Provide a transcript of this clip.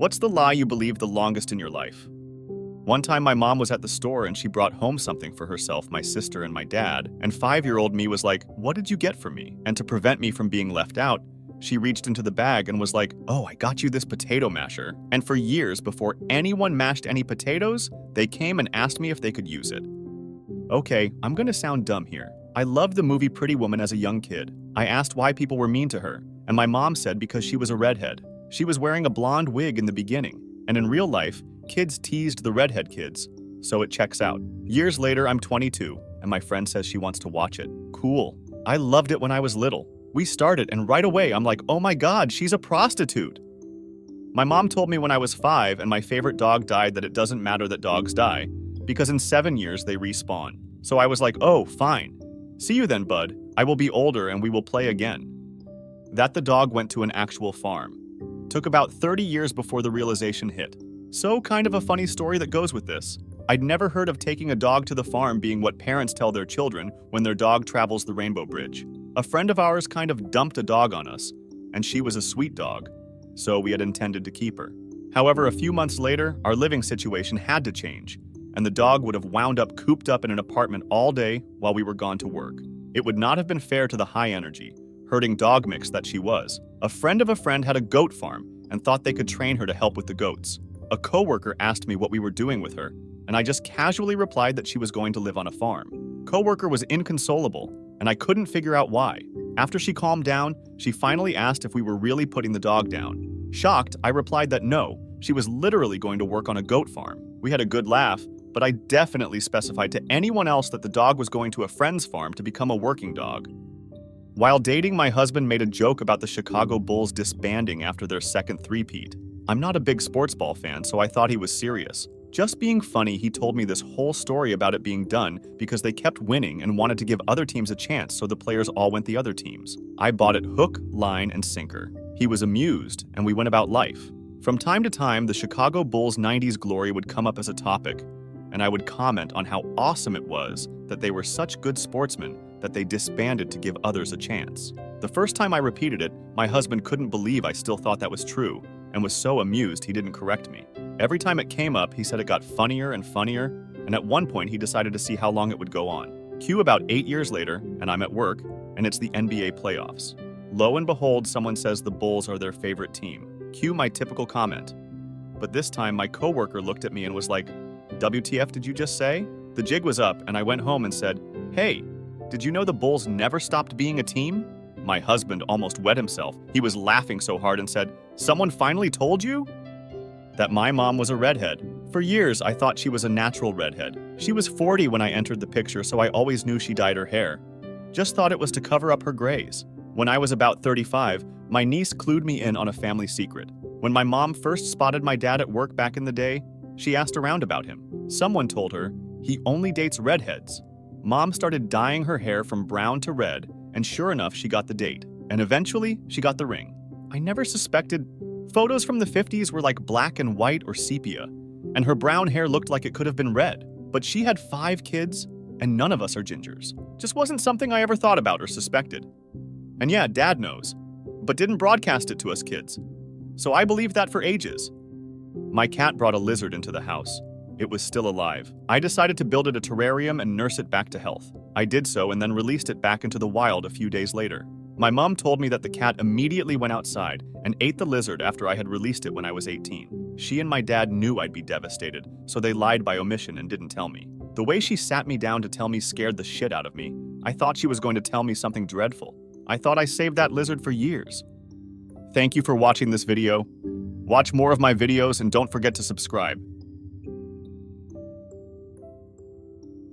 What's the lie you believed the longest in your life? One time my mom was at the store and she brought home something for herself, my sister, and my dad, and 5-year-old me was like, "What did you get for me?" And to prevent me from being left out, she reached into the bag and was like, "Oh, I got you this potato masher." And for years, before anyone mashed any potatoes, they came and asked me if they could use it. Okay, I'm gonna sound dumb here. I loved the movie Pretty Woman as a young kid. I asked why people were mean to her, and my mom said because she was a redhead. She was wearing a blonde wig in the beginning, and in real life, kids teased the redhead kids, so it checks out. Years later, I'm 22, and my friend says she wants to watch it. Cool. I loved it when I was little. We started, and right away, I'm like, oh my god, she's a prostitute. My mom told me when I was 5 and my favorite dog died that it doesn't matter that dogs die, because in 7 years they respawn. So I was like, oh, fine. See you then, bud. I will be older and we will play again. That the dog went to an actual farm. Took about 30 years before the realization hit. So kind of a funny story that goes with this. I'd never heard of taking a dog to the farm being what parents tell their children when their dog travels the Rainbow Bridge. A friend of ours kind of dumped a dog on us, and she was a sweet dog, so we had intended to keep her. However, a few months later, our living situation had to change, and the dog would have wound up cooped up in an apartment all day while we were gone to work. It would not have been fair to the high-energy, herding dog mix that she was. A friend of a friend had a goat farm and thought they could train her to help with the goats. A coworker asked me what we were doing with her, and I just casually replied that she was going to live on a farm. Coworker was inconsolable, and I couldn't figure out why. After she calmed down, she finally asked if we were really putting the dog down. Shocked, I replied that no, she was literally going to work on a goat farm. We had a good laugh, but I definitely specified to anyone else that the dog was going to a friend's farm to become a working dog. While dating, my husband made a joke about the Chicago Bulls disbanding after their second three-peat. I'm not a big sports ball fan, so I thought he was serious. Just being funny, he told me this whole story about it being done because they kept winning and wanted to give other teams a chance, so the players all went the other teams. I bought it hook, line, and sinker. He was amused, and we went about life. From time to time, the Chicago Bulls' 90s glory would come up as a topic, and I would comment on how awesome it was that they were such good sportsmen that they disbanded to give others a chance. The first time I repeated it, my husband couldn't believe I still thought that was true, and was so amused he didn't correct me. Every time it came up, he said it got funnier and funnier, and at one point he decided to see how long it would go on. Cue about 8 years later, and I'm at work, and it's the NBA playoffs. Lo and behold, someone says the Bulls are their favorite team. Cue my typical comment. But this time, my coworker looked at me and was like, "WTF did you just say?" The jig was up, and I went home and said, "Hey, did you know the Bulls never stopped being a team?" My husband almost wet himself. He was laughing so hard and said, "Someone finally told you?" That my mom was a redhead. For years, I thought she was a natural redhead. She was 40 when I entered the picture, so I always knew she dyed her hair. Just thought it was to cover up her grays. When I was about 35, my niece clued me in on a family secret. When my mom first spotted my dad at work back in the day, she asked around about him. Someone told her, he only dates redheads. Mom started dyeing her hair from brown to red, and sure enough, she got the date. And eventually, she got the ring. I never suspected. Photos from the 50s were like black and white or sepia, and her brown hair looked like it could have been red. But she had 5 kids, and none of us are gingers. Just wasn't something I ever thought about or suspected. And yeah, Dad knows, but didn't broadcast it to us kids. So I believed that for ages. My cat brought a lizard into the house. It was still alive. I decided to build it a terrarium and nurse it back to health. I did so and then released it back into the wild a few days later. My mom told me that the cat immediately went outside and ate the lizard after I had released it when I was 18. She and my dad knew I'd be devastated, so they lied by omission and didn't tell me. The way she sat me down to tell me scared the shit out of me. I thought she was going to tell me something dreadful. I thought I saved that lizard for years. Thank you for watching this video. Watch more of my videos and don't forget to subscribe.